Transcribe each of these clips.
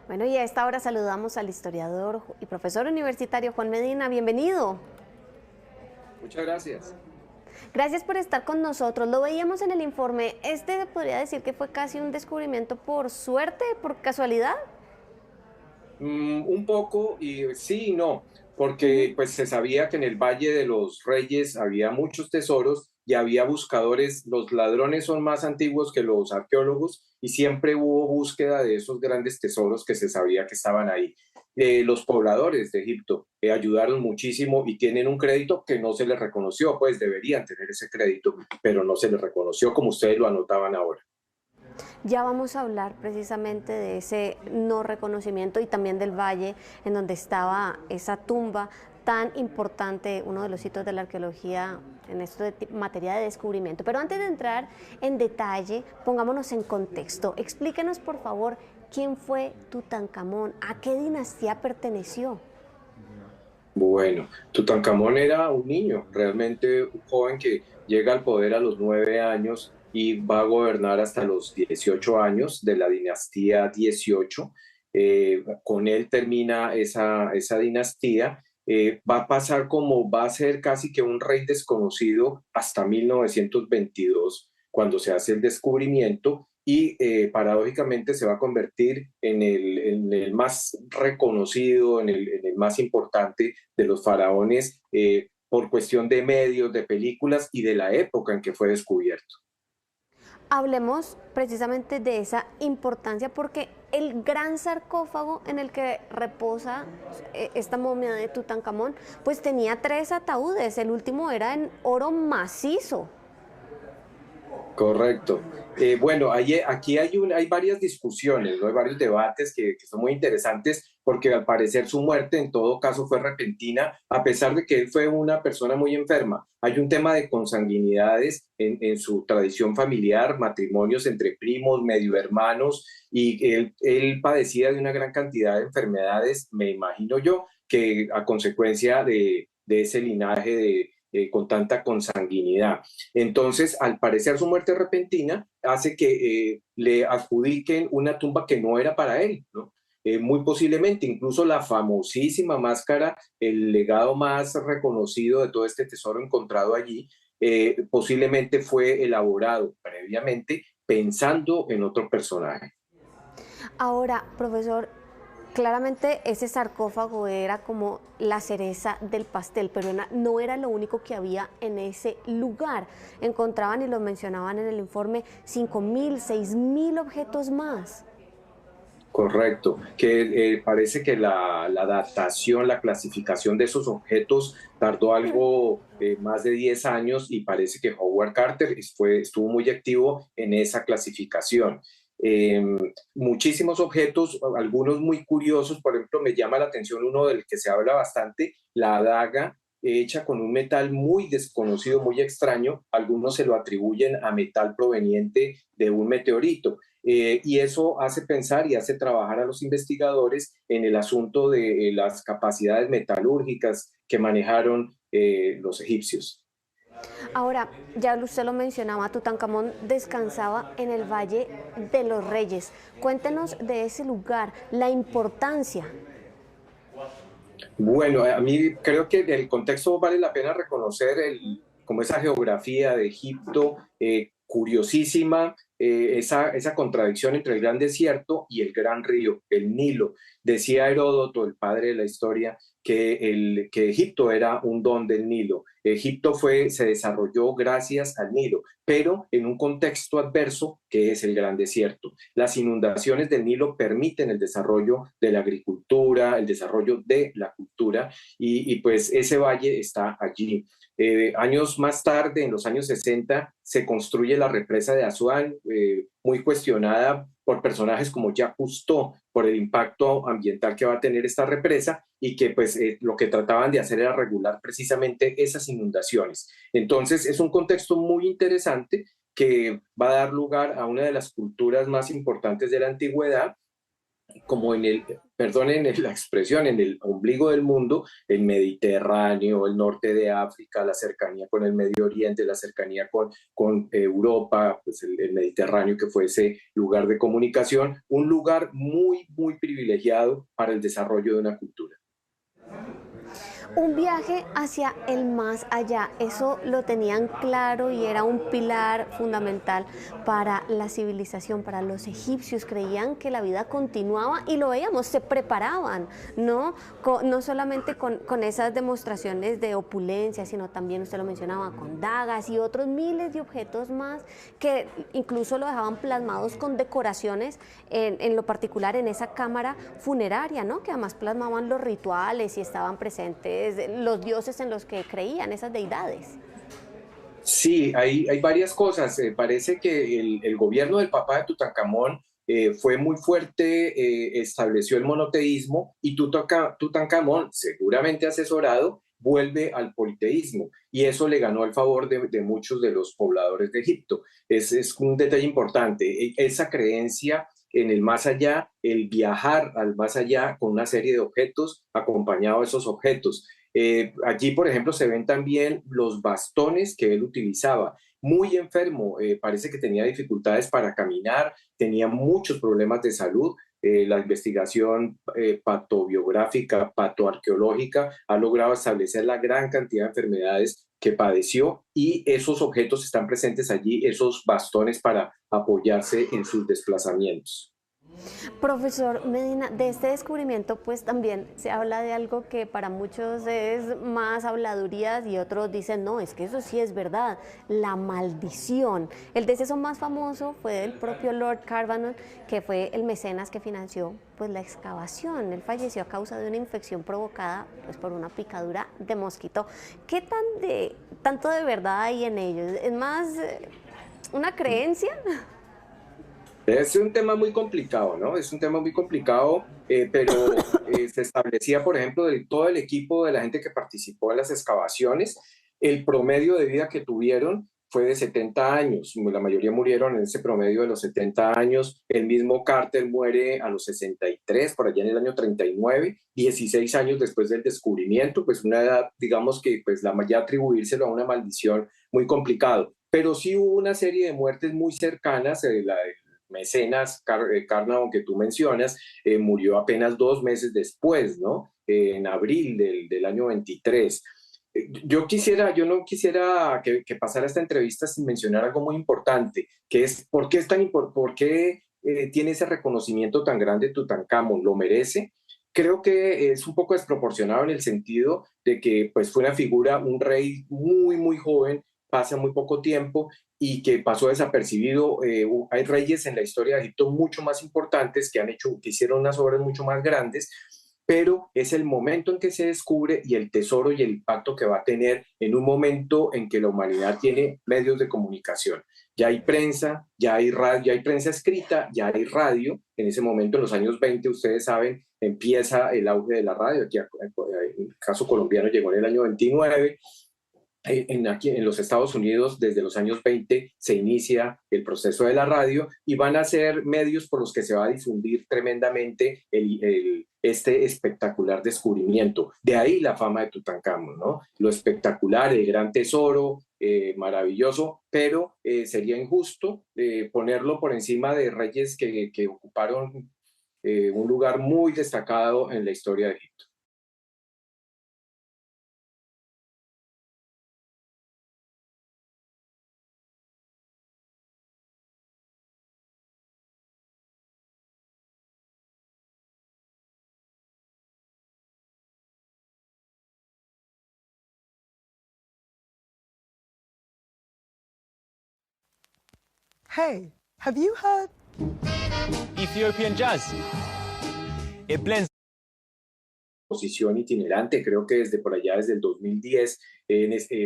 Bueno, y a esta hora saludamos al historiador y profesor universitario Juan Medina. Bienvenido. Muchas gracias. Gracias por estar con nosotros. Lo veíamos en el informe. ¿Este podría decir que fue casi un descubrimiento por suerte, por casualidad? Un poco y sí y no, Ujú. porque pues se sabía que en el Valle de los Reyes había muchos tesoros y había buscadores. Los ladrones son más antiguos que los arqueólogos y siempre hubo búsqueda de esos grandes tesoros que se sabía que estaban ahí. Los pobladores de Egipto ayudaron muchísimo y tienen un crédito que no se les reconoció, pues deberían tener ese crédito, pero no se les reconoció como ustedes lo anotaban ahora. Ya vamos a hablar precisamente de ese no reconocimiento y también del valle en donde estaba esa tumba tan importante, uno de los hitos de la arqueología en esto de materia de descubrimiento. Pero antes de entrar en detalle, pongámonos en contexto. Explíquenos, por favor, quién fue Tutankamón, a qué dinastía perteneció. Bueno, Tutankamón era un niño, realmente un joven que llega al poder a los 9 años y va a gobernar hasta los 18 años de la dinastía 18. Con él termina esa dinastía. Va a pasar como va a ser casi que un rey desconocido hasta 1922, cuando se hace el descubrimiento y paradójicamente se va a convertir en el más reconocido, en el más importante de los faraones por cuestión de medios, de películas y de la época en que fue descubierto. Hablemos precisamente de esa importancia porque el gran sarcófago en el que reposa esta momia de Tutankamón, pues tenía tres ataúdes, el último era en oro macizo. Correcto. Bueno, aquí hay varias discusiones, ¿no? Hay varios debates que son muy interesantes porque al parecer su muerte en todo caso fue repentina, a pesar de que él fue una persona muy enferma. Hay un tema de consanguinidades en su tradición familiar, matrimonios entre primos, medio hermanos, y él padecía de una gran cantidad de enfermedades, me imagino yo, que a consecuencia de ese linaje con tanta consanguinidad. Entonces, al parecer, su muerte repentina hace que le adjudiquen una tumba que no era para él, ¿no? Muy posiblemente, incluso la famosísima máscara, el legado más reconocido de todo este tesoro encontrado allí, posiblemente fue elaborado previamente pensando en otro personaje. Ahora, profesor, claramente ese sarcófago era como la cereza del pastel, pero no era lo único que había en ese lugar. Encontraban, y lo mencionaban en el informe, 5.000, 6.000 objetos más. Correcto, que parece que la datación, la clasificación de esos objetos tardó algo más de 10 años y parece que Howard Carter estuvo muy activo en esa clasificación. Eh, Muchísimos objetos, algunos muy curiosos, por ejemplo, me llama la atención uno del que se habla bastante, la adaga hecha con un metal muy desconocido, muy extraño, algunos se lo atribuyen a metal proveniente de un meteorito. Y eso hace pensar y hace trabajar a los investigadores en el asunto de las capacidades metalúrgicas que manejaron los egipcios. Ahora, ya usted lo mencionaba, Tutankamón descansaba en el Valle de los Reyes. Cuéntenos de ese lugar, la importancia. Bueno, a mí creo que el contexto vale la pena reconocer como esa geografía de Egipto, curiosísima, esa contradicción entre el gran desierto y el gran río, el Nilo. Decía Heródoto, el padre de la historia, que Egipto era un don del Nilo. Egipto se desarrolló gracias al Nilo, pero en un contexto adverso que es el gran desierto. Las inundaciones del Nilo permiten el desarrollo de la agricultura, el desarrollo de la cultura y pues ese valle está allí. Años más tarde, en los años 60, se construye la represa de Asuán, muy cuestionada por personajes como Jacques Cousteau, por el impacto ambiental que va a tener esta represa y que pues lo que trataban de hacer era regular precisamente esas inundaciones. Entonces es un contexto muy interesante que va a dar lugar a una de las culturas más importantes de la antigüedad como en el, perdonen la expresión, en el ombligo del mundo, el Mediterráneo, el norte de África, la cercanía con el Medio Oriente, la cercanía con Europa, pues el Mediterráneo que fue ese lugar de comunicación, un lugar muy, muy privilegiado para el desarrollo de una cultura. Un viaje hacia el más allá, eso lo tenían claro y era un pilar fundamental para la civilización, para los egipcios. Creían que la vida continuaba y lo veíamos, se preparaban, ¿no? No solamente con esas demostraciones de opulencia, sino también, usted lo mencionaba, con dagas y otros miles de objetos más que incluso lo dejaban plasmados con decoraciones, en lo particular en esa cámara funeraria, ¿no? Que además plasmaban los rituales y estaban presentes los dioses en los que creían, esas deidades. Sí, hay varias cosas. Parece que el gobierno del papá de Tutankamón fue muy fuerte, estableció el monoteísmo y Tutankamón, seguramente asesorado, vuelve al politeísmo y eso le ganó el favor de muchos de los pobladores de Egipto. Es un detalle importante. Esa creencia en el más allá, el viajar al más allá con una serie de objetos, acompañado de esos objetos. Allí, por ejemplo, se ven también los bastones que él utilizaba. Muy enfermo, parece que tenía dificultades para caminar, tenía muchos problemas de salud. La investigación patobiográfica, patoarqueológica, ha logrado establecer la gran cantidad de enfermedades que padeció y esos objetos están presentes allí, esos bastones para apoyarse en sus desplazamientos. Profesor Medina, de este descubrimiento pues también se habla de algo que para muchos es más habladurías y otros dicen, no, es que eso sí es verdad, la maldición. El deceso más famoso fue del propio Lord Carnarvon, que fue el mecenas que financió pues la excavación. Él falleció a causa de una infección provocada pues por una picadura de mosquito. ¿Qué tanto de verdad hay en ellos? ¿Es más una creencia? Es un tema muy complicado, ¿no? Es un tema muy complicado, pero se establecía, por ejemplo, de todo el equipo de la gente que participó en las excavaciones, el promedio de vida que tuvieron fue de 70 años. La mayoría murieron en ese promedio de los 70 años. El mismo Carter muere a los 63, por allá en el año 39, 16 años después del descubrimiento, pues una edad, digamos que pues ya atribuírselo a una maldición muy complicado. Pero sí hubo una serie de muertes muy cercanas, la mecenas Carnarvon que tú mencionas, murió apenas 2 meses después, ¿no? En abril del año 23. Yo no quisiera que pasara esta entrevista sin mencionar algo muy importante, que es por qué es tan por qué tiene ese reconocimiento tan grande Tutankamón, ¿lo merece? Creo que es un poco desproporcionado en el sentido de que pues fue una figura, un rey muy, muy joven, pasa muy poco tiempo y que pasó desapercibido. Hay reyes en la historia de Egipto mucho más importantes que hicieron unas obras mucho más grandes, pero es el momento en que se descubre y el tesoro y el impacto que va a tener en un momento en que la humanidad tiene medios de comunicación. Ya hay prensa, ya hay radio, ya hay prensa escrita, ya hay radio. En ese momento, en los años 20, ustedes saben, empieza el auge de la radio. Aquí, en el caso colombiano llegó en el año 29. Aquí en los Estados Unidos, desde los años 20, se inicia el proceso de la radio y van a ser medios por los que se va a difundir tremendamente este espectacular descubrimiento. De ahí la fama de Tutankamón, ¿no? Lo espectacular, el gran tesoro, maravilloso, pero sería injusto ponerlo por encima de reyes que ocuparon un lugar muy destacado en la historia de Egipto. Hey, have you heard? Ethiopian jazz. It blends. Exposición itinerante, creo que desde por allá, desde el 2010,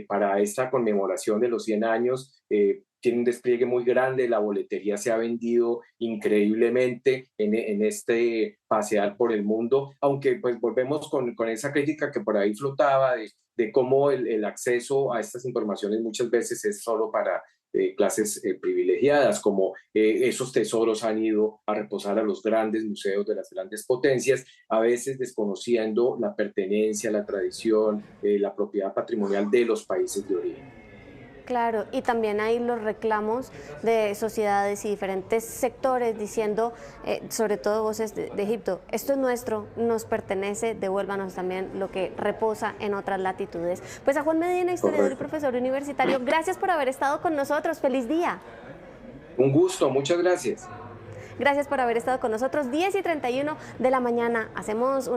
para esta conmemoración de los 100 años, tiene un despliegue muy grande, la boletería se ha vendido increíblemente en este pasear por el mundo, aunque pues volvemos con esa crítica que por ahí flotaba de cómo el acceso a estas informaciones muchas veces es solo para clases privilegiadas, como esos tesoros han ido a reposar a los grandes museos de las grandes potencias, a veces desconociendo la pertenencia, la tradición, la propiedad patrimonial de los países de origen. Claro, y también hay los reclamos de sociedades y diferentes sectores diciendo, sobre todo voces de Egipto, esto es nuestro, nos pertenece, devuélvanos también lo que reposa en otras latitudes. Pues a Juan Medina, historiador y profesor universitario, gracias por haber estado con nosotros, feliz día. Un gusto, muchas gracias. Gracias por haber estado con nosotros, 10:31 de la mañana, hacemos